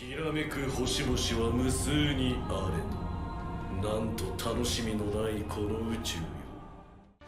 きらめく星々は無数にあれど、なんと楽しみのないこの宇宙よ。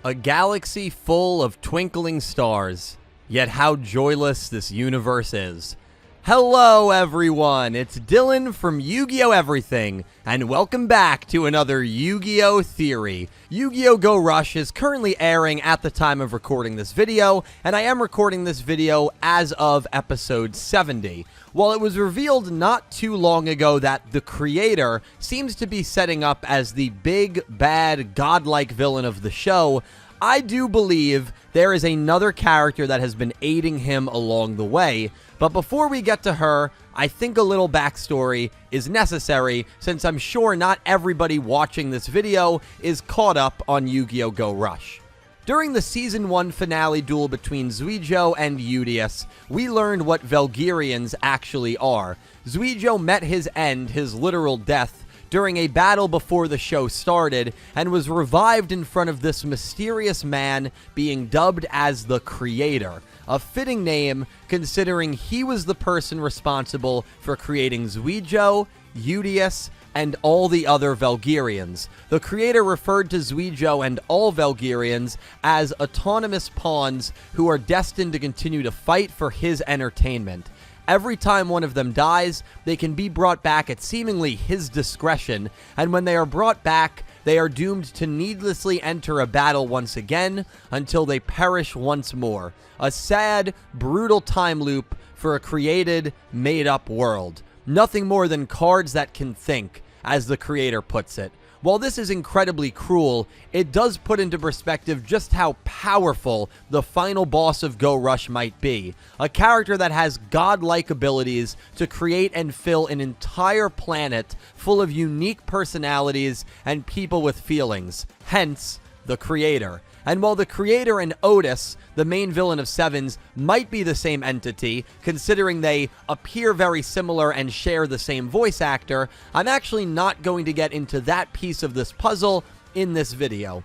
A galaxy full of twinkling stars, yet how joyless this universe is. Hello everyone, it's Dylan from Yu-Gi-Oh! Everything, and welcome back to another Yu-Gi-Oh! Theory. Yu-Gi-Oh! Go Rush is currently airing at the time of recording this video, and I am recording this video as of episode 70. While it was revealed not too long ago that the creator seems to be setting up as the big, bad, godlike villain of the show, I do believe there is another character that has been aiding him along the way. But before we get to her, I think a little backstory is necessary, since I'm sure not everybody watching this video is caught up on Yu-Gi-Oh! Go Rush. During the Season 1 finale duel between Yugioh and Yugioh, we learned what Valkyrians actually are. Yugioh met his end, his literal death, during a battle before the show started, and was revived in front of this mysterious man being dubbed as the Creator. A fitting name, considering he was the person responsible for creating Yugioh, Yugioh, and all the other Valkyrians. The creator referred to Yugioh and all Valkyrians as autonomous pawns who are destined to continue to fight for his entertainment. Every time one of them dies, they can be brought back at seemingly his discretion, and when they are brought back, they are doomed to needlessly enter a battle once again until they perish once more. A sad, brutal time loop for a created, made-up world. Nothing more than cards that can think, as the creator puts it. While this is incredibly cruel, it does put into perspective just how powerful the final boss of Go Rush might be. A character that has godlike abilities to create and fill an entire planet full of unique personalities and people with feelings. Hence, the creator. And while the creator and Otis, the main villain of Sevens, might be the same entity, considering they appear very similar and share the same voice actor, I'm actually not going to get into that piece of this puzzle in this video.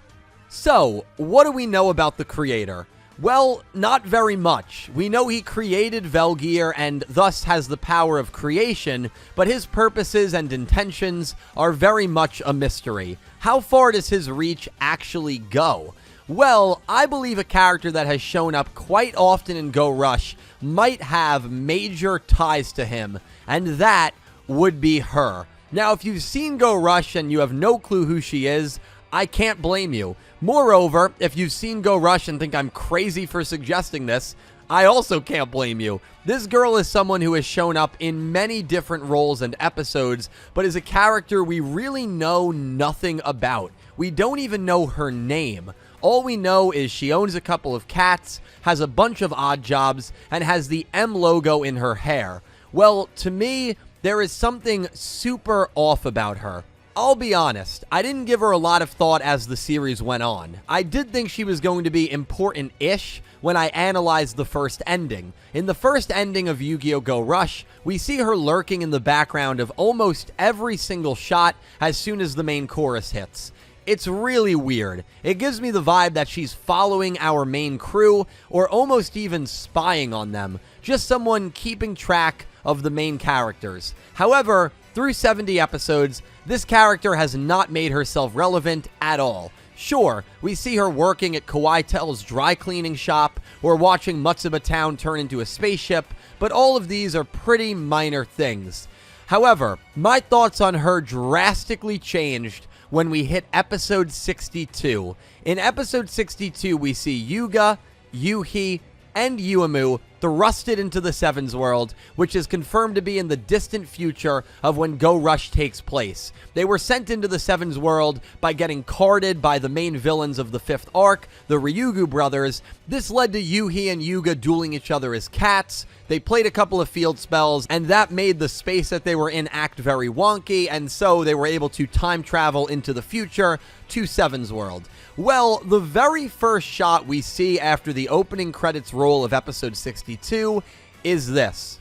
So, what do we know about the creator? Well, not very much. We know he created Velgear and thus has the power of creation, but his purposes and intentions are very much a mystery. How far does his reach actually go? Well, I believe a character that has shown up quite often in Go Rush might have major ties to him, and that would be her. Now, if you've seen Go Rush and you have no clue who she is, I can't blame you. Moreover, if you've seen Go Rush and think I'm crazy for suggesting this, I also can't blame you. This girl is someone who has shown up in many different roles and episodes, but is a character we really know nothing about. We don't even know her name. All we know is she owns a couple of cats, has a bunch of odd jobs, and has the M logo in her hair. Well, to me, there is something super off about her. I'll be honest, I didn't give her a lot of thought as the series went on. I did think she was going to be important-ish when I analyzed the first ending. In the first ending of Yu-Gi-Oh! Go Rush, we see her lurking in the background of almost every single shot as soon as the main chorus hits. It's really weird. It gives me the vibe that she's following our main crew, or almost even spying on them. Just someone keeping track of the main characters. However, through 70 episodes, this character has not made herself relevant at all. Sure, we see her working at Kawaiitel's dry cleaning shop, or watching Mutsuba Town turn into a spaceship, but all of these are pretty minor things. However, my thoughts on her drastically changed when we hit episode 62. In episode 62, we see Yuga, Yuhi, and Yuumu thrusted into the Sevens world, which is confirmed to be in the distant future of when Go Rush takes place. They were sent into the Sevens world by getting carded by the main villains of the 5th arc, the Ryugu brothers. This led to Yuhi and Yuga dueling each other as cats. They played a couple of field spells, and that made the space that they were in act very wonky, and so they were able to time travel into the future to Sevens world. Well, the very first shot we see after the opening credits roll of episode 62 is this.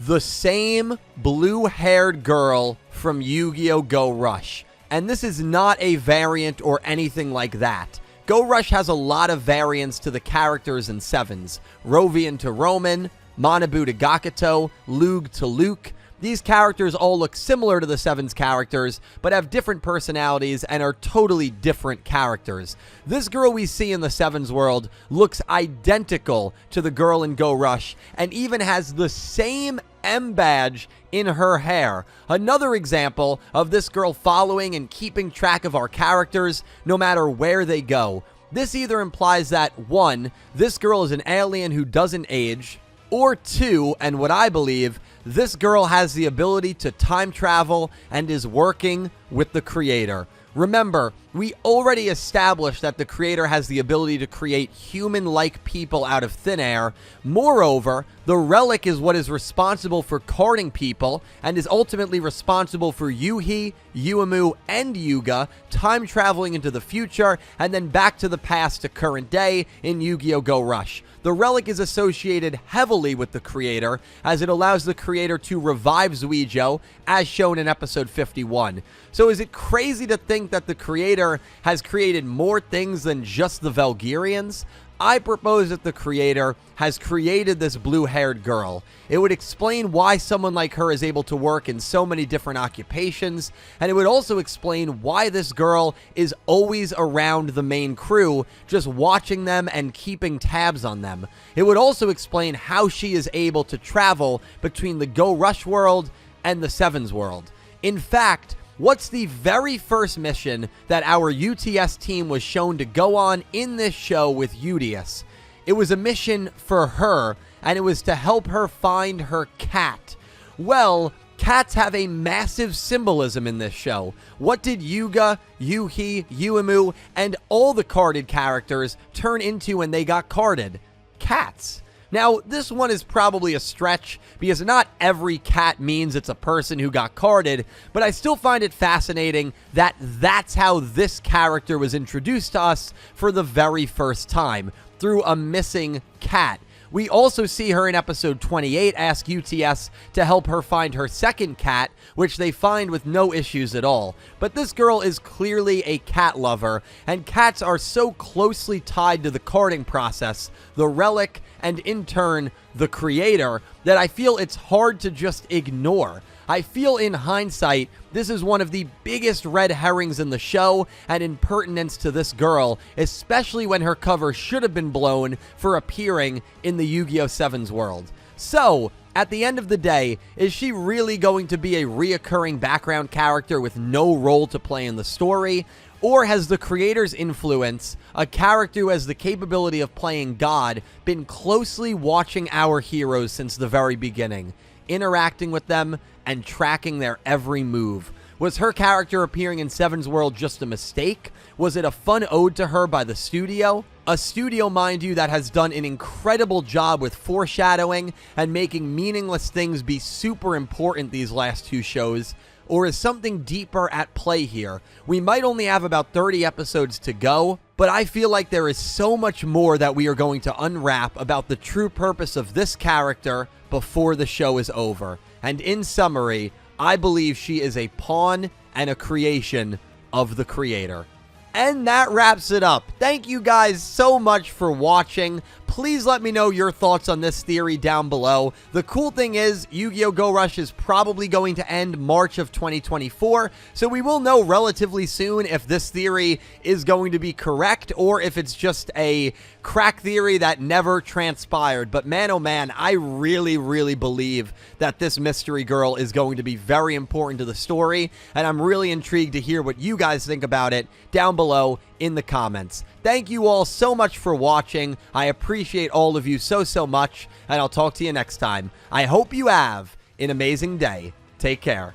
The same blue-haired girl from Yu-Gi-Oh! Go Rush. And this is not a variant or anything like that. Go Rush has a lot of variants to the characters in Sevens. Rovian to Roman, Manabu to Gakuto, Lug to Luke. These characters all look similar to the Sevens characters, but have different personalities and are totally different characters. This girl we see in the Sevens world looks identical to the girl in Go Rush, and even has the same M badge in her hair. Another example of this girl following and keeping track of our characters no matter where they go. This either implies that, 1, this girl is an alien who doesn't age, or 2, and what I believe, this girl has the ability to time travel and is working with the creator. Remember, we already established that the creator has the ability to create human-like people out of thin air. Moreover, the relic is what is responsible for carding people and is ultimately responsible for Yuhi, Yuumu, and Yugioh time traveling into the future and then back to the past to current day in Yu-Gi-Oh! Go Rush. The relic is associated heavily with the creator, as it allows the creator to revive Yugioh, as shown in episode 51. So is it crazy to think that the creator has created more things than just the Valgyrians? I propose that the creator has created this blue-haired girl. It would explain why someone like her is able to work in so many different occupations, and it would also explain why this girl is always around the main crew, just watching them and keeping tabs on them. It would also explain how she is able to travel between the Go Rush world and the Sevens world. In fact, what's the very first mission that our UTS team was shown to go on in this show with Yugioh? It was a mission for her, and it was to help her find her cat. Well, cats have a massive symbolism in this show. What did Yugioh, Yuhi, Yuumu, and all the carded characters turn into when they got carded? Cats. Now, this one is probably a stretch because not every cat means it's a person who got carded, but I still find it fascinating that that's how this character was introduced to us for the very first time, through a missing cat. We also see her in episode 28 ask UTS to help her find her second cat, which they find with no issues at all. But this girl is clearly a cat lover, and cats are so closely tied to the carding process, the relic, and in turn, the creator, that I feel it's hard to just ignore. I feel in hindsight, this is one of the biggest red herrings in the show and impertinence to this girl, especially when her cover should have been blown for appearing in the Yu-Gi-Oh! Sevens world. So, at the end of the day, is she really going to be a reoccurring background character with no role to play in the story? Or has the creator's influence, a character who has the capability of playing God, been closely watching our heroes since the very beginning, interacting with them, and tracking their every move? Was her character appearing in Seven's world just a mistake? Was it a fun ode to her by the studio? A studio, mind you, that has done an incredible job with foreshadowing and making meaningless things be super important these last two shows. Or is something deeper at play here? We might only have about 30 episodes to go, but I feel like there is so much more that we are going to unwrap about the true purpose of this character before the show is over. And in summary, I believe she is a pawn and a creation of the creator. And that wraps it up. Thank you guys so much for watching. Please let me know your thoughts on this theory down below. The cool thing is, Yu-Gi-Oh! Go Rush is probably going to end March of 2024, so we will know relatively soon if this theory is going to be correct or if it's just a crack theory that never transpired. But man, oh man, I really, really believe that this mystery girl is going to be very important to the story, and I'm really intrigued to hear what you guys think about it down below in the comments. Thank you all so much for watching. I appreciate all of you so much, and I'll talk to you next time. I hope you have an amazing day. Take care.